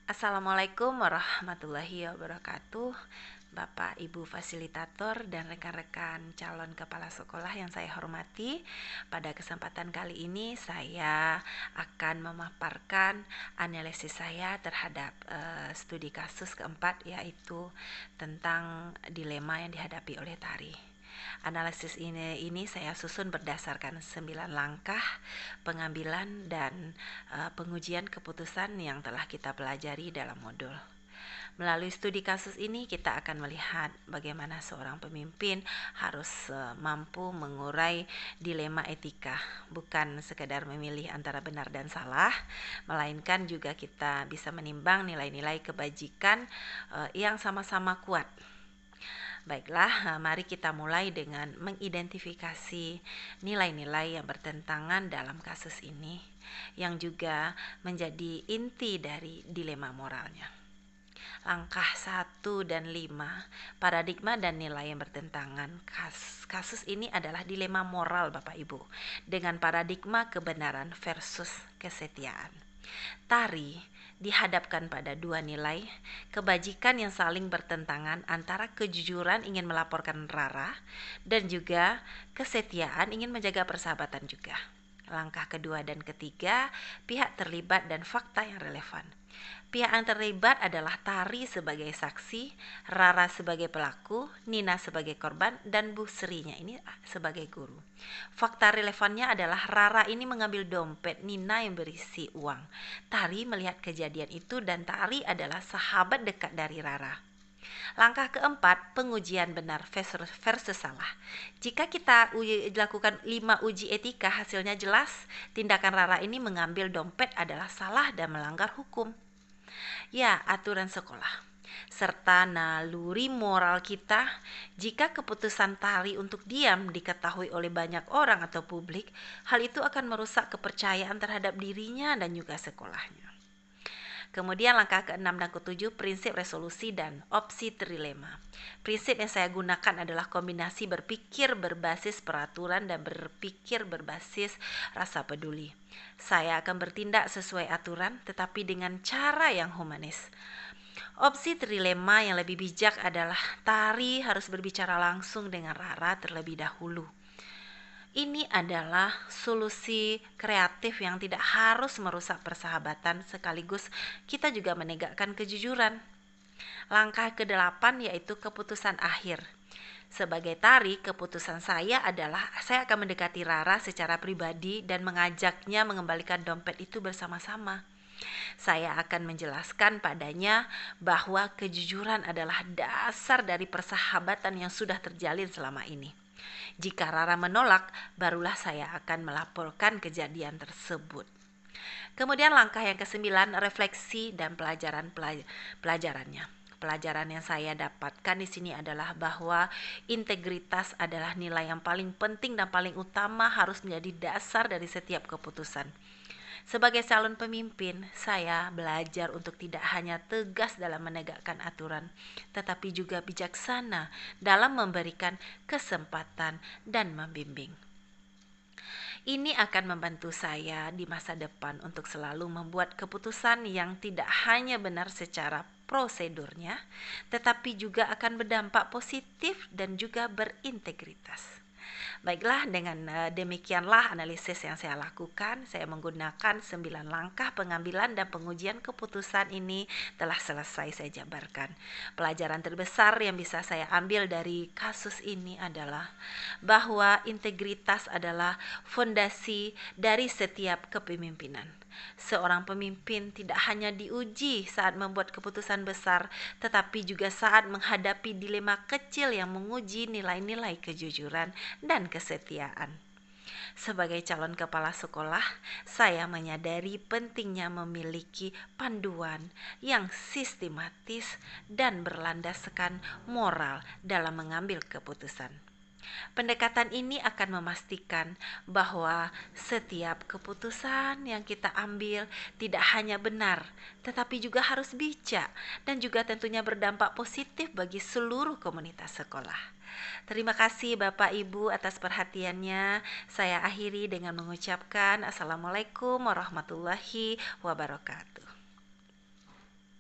Assalamualaikum warahmatullahi wabarakatuh, Bapak Ibu fasilitator dan rekan-rekan calon kepala sekolah yang saya hormati. Pada kesempatan kali ini saya akan memaparkan analisis saya terhadap studi kasus keempat, yaitu tentang dilema yang dihadapi oleh tari. Analisis ini saya susun berdasarkan 9 langkah pengambilan dan pengujian keputusan yang telah kita pelajari dalam modul. Melalui studi kasus ini kita akan melihat bagaimana seorang pemimpin harus mampu mengurai dilema etika, bukan sekedar memilih antara benar dan salah, melainkan juga kita bisa menimbang nilai-nilai kebajikan yang sama-sama kuat. Baiklah, mari kita mulai dengan mengidentifikasi nilai-nilai yang bertentangan dalam kasus ini, yang juga menjadi inti dari dilema moralnya. Langkah 1 dan 5, paradigma dan nilai yang bertentangan. Kasus ini adalah dilema moral Bapak Ibu, dengan paradigma kebenaran versus kesetiaan. Tari dihadapkan pada dua nilai, kebajikan yang saling bertentangan antara kejujuran ingin melaporkan Rara dan juga kesetiaan ingin menjaga persahabatan juga. Langkah kedua dan ketiga, pihak terlibat dan fakta yang relevan. Pihak yang terlibat adalah Tari sebagai saksi, Rara sebagai pelaku, Nina sebagai korban, dan Bu Serinya ini sebagai guru. Fakta relevannya adalah Rara ini mengambil dompet Nina yang berisi uang. Tari melihat kejadian itu dan Tari adalah sahabat dekat dari Rara. Langkah keempat, pengujian benar versus salah. Jika kita lakukan 5 uji etika, hasilnya jelas tindakan Rara ini mengambil dompet adalah salah dan melanggar hukum. Ya, aturan sekolah serta naluri moral kita. Jika keputusan Tari untuk diam diketahui oleh banyak orang atau publik, hal itu akan merusak kepercayaan terhadap dirinya dan juga sekolahnya. Kemudian langkah ke-6 dan ke-7, prinsip resolusi dan opsi trilema. Prinsip yang saya gunakan adalah kombinasi berpikir berbasis peraturan dan berpikir berbasis rasa peduli. Saya akan bertindak sesuai aturan tetapi dengan cara yang humanis. Opsi trilema yang lebih bijak adalah Tari harus berbicara langsung dengan Rara terlebih dahulu. Ini adalah solusi kreatif yang tidak harus merusak persahabatan, sekaligus kita juga menegakkan kejujuran. Langkah ke-8 yaitu keputusan akhir. Sebagai Tari, keputusan saya adalah saya akan mendekati Rara secara pribadi dan mengajaknya mengembalikan dompet itu bersama-sama. Saya akan menjelaskan padanya bahwa kejujuran adalah dasar dari persahabatan yang sudah terjalin selama ini. Jika Rara menolak, barulah saya akan melaporkan kejadian tersebut. Kemudian langkah yang ke-9, refleksi dan pelajarannya. Pelajaran yang saya dapatkan di sini adalah bahwa integritas adalah nilai yang paling penting dan paling utama, harus menjadi dasar dari setiap keputusan. Sebagai calon pemimpin, saya belajar untuk tidak hanya tegas dalam menegakkan aturan, tetapi juga bijaksana dalam memberikan kesempatan dan membimbing. Ini akan membantu saya di masa depan untuk selalu membuat keputusan yang tidak hanya benar secara prosedurnya, tetapi juga akan berdampak positif dan juga berintegritas. Baiklah, dengan demikianlah analisis yang saya lakukan. Saya menggunakan 9 langkah pengambilan dan pengujian keputusan ini telah selesai saya jabarkan. Pelajaran terbesar yang bisa saya ambil dari kasus ini adalah bahwa integritas adalah fondasi dari setiap kepemimpinan. Seorang pemimpin tidak hanya diuji saat membuat keputusan besar, tetapi juga saat menghadapi dilema kecil yang menguji nilai-nilai kejujuran dan kesetiaan. Sebagai calon kepala sekolah, saya menyadari pentingnya memiliki panduan yang sistematis dan berlandaskan moral dalam mengambil keputusan. Pendekatan ini akan memastikan bahwa setiap keputusan yang kita ambil tidak hanya benar, tetapi juga harus bijak dan juga tentunya berdampak positif bagi seluruh komunitas sekolah. Terima kasih Bapak Ibu atas perhatiannya. Saya akhiri dengan mengucapkan Assalamualaikum warahmatullahi wabarakatuh.